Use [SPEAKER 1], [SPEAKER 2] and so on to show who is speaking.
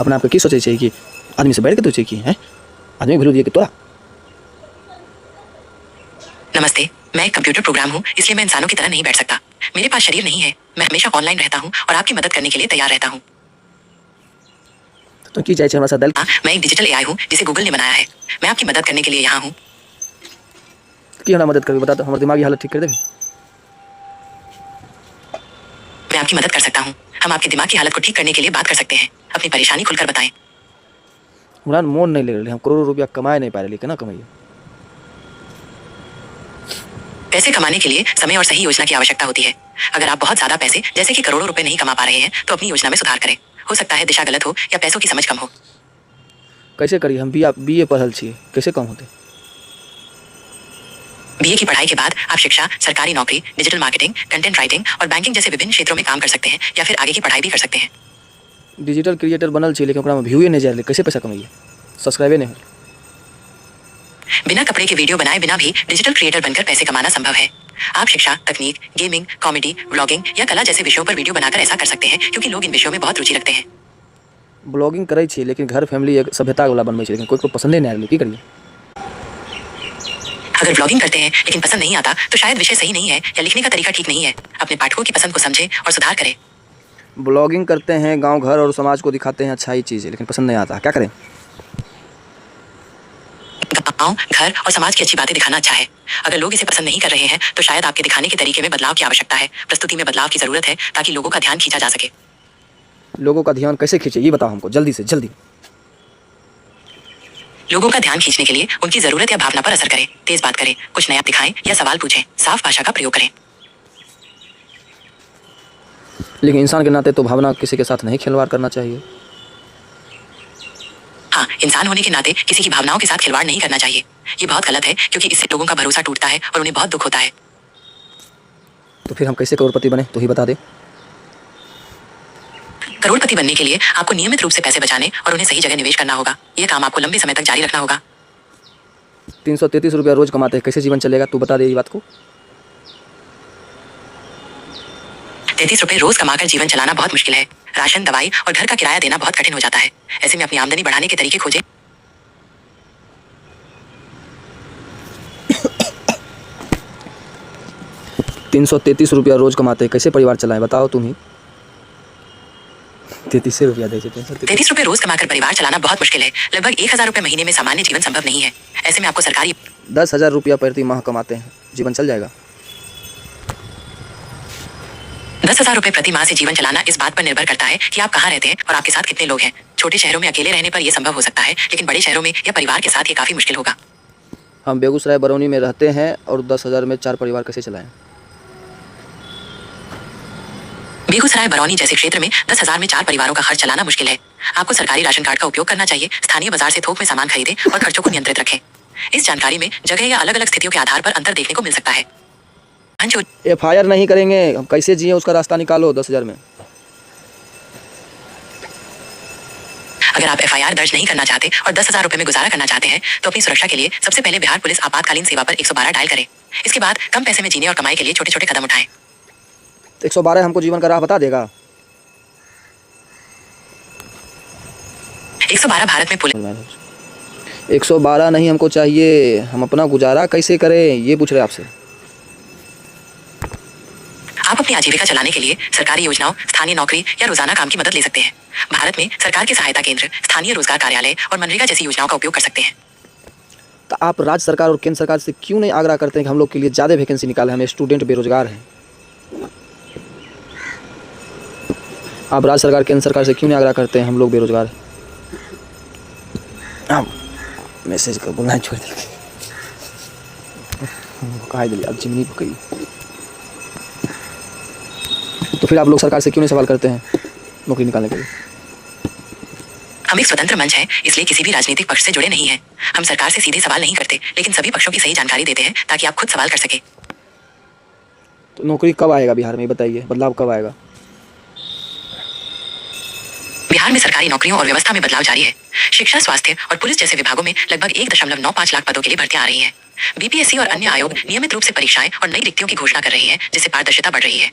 [SPEAKER 1] अपने आप को की सोचे चाहिए कि आदमी से बैठ के तो चाहिए है, आदमी भूल दिए कि तोरा।
[SPEAKER 2] नमस्ते, मैं एक कंप्यूटर प्रोग्राम हूँ, इसलिए मैं इंसानों की तरह नहीं बैठ सकता। मेरे पास शरीर नहीं है। मैं हमेशा ऑनलाइन रहता हूँ और आपकी मदद करने के लिए तैयार रहता हूँ।
[SPEAKER 1] तो की चाहिए हमारे साथ दल।
[SPEAKER 2] मैं एक डिजिटल एआई हूँ जिसे गूगल ने बनाया है। मैं आपकी मदद करने के लिए यहाँ हूँ।
[SPEAKER 1] क्यों ना मदद कर, बता दो, हमारे दिमागी हालत ठीक कर देगी।
[SPEAKER 2] मैं आपकी मदद कर सकता हूँ। हम आपके दिमाग की हालत को ठीक करने के लिए बात कर सकते हैं। अपनी परेशानी खुलकर बताएं।
[SPEAKER 1] मुरान मोन नहीं ले रहे, हम करोड़ों रुपया कमाए नहीं पा रहे, लेकिन ना कमाइए।
[SPEAKER 2] पैसे कमाने के लिए समय और सही योजना की आवश्यकता होती है। अगर आप बहुत ज्यादा पैसे जैसे कि करोड़ों रुपए नहीं कमा पा रहे हैं तो अपनी योजना में सुधार करें। हो सकता है दिशा गलत हो या पैसों की समझ कम हो।
[SPEAKER 1] कैसे करिए, हम बीए पढ़ल छिए, कैसे कम होते।
[SPEAKER 2] बीए की पढ़ाई के बाद आप शिक्षा, सरकारी नौकरी, डिजिटल मार्केटिंग, कंटेंट राइटिंग और बैंकिंग जैसे विभिन्न क्षेत्रों में काम कर सकते हैं या फिर आगे की पढ़ाई भी कर सकते हैं।
[SPEAKER 1] डिजिटल क्रिएटर बनल छिए, लेकिन ओकरा में व्यूए नहीं जा रहे, कैसे पैसा कमाइए, सब्सक्राइबे नहीं हो।
[SPEAKER 2] बिना कपड़े के वीडियो बनाए बिना भी डिजिटल क्रिएटर बनकर पैसे कमाना संभव है। आप शिक्षा, तकनीक, गेमिंग, कॉमेडी, व्लॉगिंग या कला जैसे विषयों पर वीडियो बनाकर ऐसा कर सकते हैं क्योंकि लोग इन विषयों में बहुत रुचि रखते हैं।
[SPEAKER 1] ब्लॉगिंग करे छिए, लेकिन घर फैमिली एक सभ्यता वाला बनबै छिए, लेकिन कोई को पसंदे नहीं आ रही, की करिए।
[SPEAKER 2] अगर ब्लॉगिंग करते हैं लेकिन पसंद नहीं आता तो शायद विषय सही नहीं है या लिखने का तरीका ठीक नहीं है। अपने पाठकों की पसंद को समझें और सुधार करें।
[SPEAKER 1] ब्लॉगिंग करते हैं, गांव घर और समाज को दिखाते हैं अच्छाई चीज़ है, लेकिन पसंद नहीं आता, क्या करें।
[SPEAKER 2] गाँव, घर और समाज की अच्छी बातें दिखाना अच्छा है। अगर लोग इसे पसंद नहीं कर रहे हैं तो शायद आपके दिखाने के तरीके में बदलाव की आवश्यकता है। प्रस्तुति में बदलाव की जरूरत है ताकि लोगों का ध्यान खींचा जा सके।
[SPEAKER 1] लोगों का ध्यान कैसे खींचे, ये बताओ हमको, जल्दी से जल्दी।
[SPEAKER 2] लोगों का ध्यान खींचने के लिए उनकी जरूरत या भावना पर असर करें। तेज बात करें, कुछ नया दिखाएं या सवाल पूछें। साफ भाषा का प्रयोग करें।
[SPEAKER 1] लेकिन इंसान के नाते तो भावना किसी के साथ नहीं खिलवाड़ करना चाहिए।
[SPEAKER 2] हाँ, इंसान होने के नाते किसी की भावनाओं के साथ खिलवाड़ नहीं करना चाहिए। ये बहुत गलत है क्योंकि इससे लोगों का भरोसा टूटता है और उन्हें बहुत दुख होता है।
[SPEAKER 1] तो फिर हम कैसे करोड़पति बने, तो ही बता दे।
[SPEAKER 2] करोड़पति बनने के लिए आपको नियमित रूप से पैसे बचाने और उन्हें सही जगह निवेश करना होगा। यह काम आपको लंबे समय तक जारी रखना होगा।
[SPEAKER 1] 333 रुपया रोज कमाते हैं, कैसे जीवन चलेगा, तू बता दे ये बात को।
[SPEAKER 2] 33 रुपए रोज कमाकर जीवन चलाना बहुत मुश्किल है। राशन, दवाई और घर का किराया देना बहुत कठिन हो जाता है। ऐसे में अपनी आमदनी बढ़ाने के तरीके खोजें।
[SPEAKER 1] 333 रुपया रोज कमाते हैं, कैसे परिवार चलाएं, बताओ तुम ही। 33 रुपया दे
[SPEAKER 2] 33 रुपए रोज कमाकर परिवार चलाना बहुत मुश्किल है। लगभग 1000 रुपए महीने में सामान्य जीवन संभव नहीं है। ऐसे में आपको सरकारी
[SPEAKER 1] 10,000 रुपया प्रति माह कमाते हैं, जीवन चल जाएगा।
[SPEAKER 2] 10,000 रुपए प्रति माह से जीवन चलाना इस बात पर निर्भर करता है कि आप कहाँ रहते हैं और आपके साथ कितने लोग हैं। छोटे शहरों में अकेले रहने पर यह संभव हो सकता है, लेकिन बड़े शहरों में या परिवार के साथ ये काफी मुश्किल होगा।
[SPEAKER 1] हम बेगूसराय बरौनी में रहते हैं और 10,000 में 4 परिवार कैसे चलाएं।
[SPEAKER 2] बेगूसराय बरौनी जैसे क्षेत्र में 10,000 में 4 परिवारों का खर्च चलाना मुश्किल है। आपको सरकारी राशन कार्ड का उपयोग करना चाहिए। स्थानीय बाजार से थोक में सामान खरीदें और खर्चों को नियंत्रित रखें। इस जानकारी में जगह या अलग अलग स्थितियों के आधार पर अंतर देखने को मिल सकता है।
[SPEAKER 1] FIR नहीं करेंगे, हम कैसे जिए उसका रास्ता निकालो 10,000 में।
[SPEAKER 2] अगर आप FIR दर्ज नहीं करना चाहते और 10,000 रुपए में गुजारा करना चाहते हैं तो अपनी सुरक्षा के लिए सबसे पहले बिहार पुलिस आपातकालीन सेवा पर 112 डायल करें। इसके बाद कम पैसे में जीने और कमाई के लिए छोटे छोटे कदम उठाएं।
[SPEAKER 1] 112 हमको जीवन का राह बता देगा।
[SPEAKER 2] 112 भारत में पुलिस
[SPEAKER 1] 112 नहीं हमको चाहिए, हम अपना गुजारा कैसे करें ये पूछ रहे आपसे।
[SPEAKER 2] आप अपनी आजीविका चलाने के लिए सरकारी योजनाओं, स्थानीय नौकरी या रोजाना काम की मदद ले सकते हैं। भारत में सरकार के सहायता केंद्र, स्थानीय रोजगार कार्यालय और मनरेगा जैसी योजनाओं का उपयोग कर सकते हैं।
[SPEAKER 1] तो आप राज्य सरकार और केंद्र सरकार से क्यों नहीं आग्रह करते हैं कि हम लोग के लिए ज़्यादा वैकेंसी निकालें, हम स्टूडेंट बेरोजगार हैं। आप राज्य सरकार केंद्र सरकार से क्यों नहीं आग्रह करते हैं, हम लोग बेरोजगार हैं। आप मैसेज कर बोलना छोड़ दिया, कहा दिली अब चिमनी पकड़ी। तो फिर आप लोग सरकार से क्यों नहीं सवाल करते हैं नौकरी निकालने के लिए।
[SPEAKER 2] हम एक स्वतंत्र मंच है, इसलिए किसी भी राजनीतिक पक्ष से जुड़े नहीं हैं। हम सरकार से सीधे सवाल नहीं करते, लेकिन सभी पक्षों की सही जानकारी देते हैं ताकि आप खुद सवाल कर सके।
[SPEAKER 1] तो नौकरी कब आएगा बिहार में, बताइए, बदलाव कब आएगा।
[SPEAKER 2] बिहार में सरकारी नौकरियों और व्यवस्था में बदलाव जारी है। शिक्षा, स्वास्थ्य और पुलिस जैसे विभागों में लगभग 1.95 लाख पदों के लिए भर्तियां आ रही हैं। BPSC और अन्य आयोग नियमित रूप से परीक्षाएं और नई रिक्तियों की घोषणा कर रही हैं, जिससे पारदर्शिता बढ़ रही है।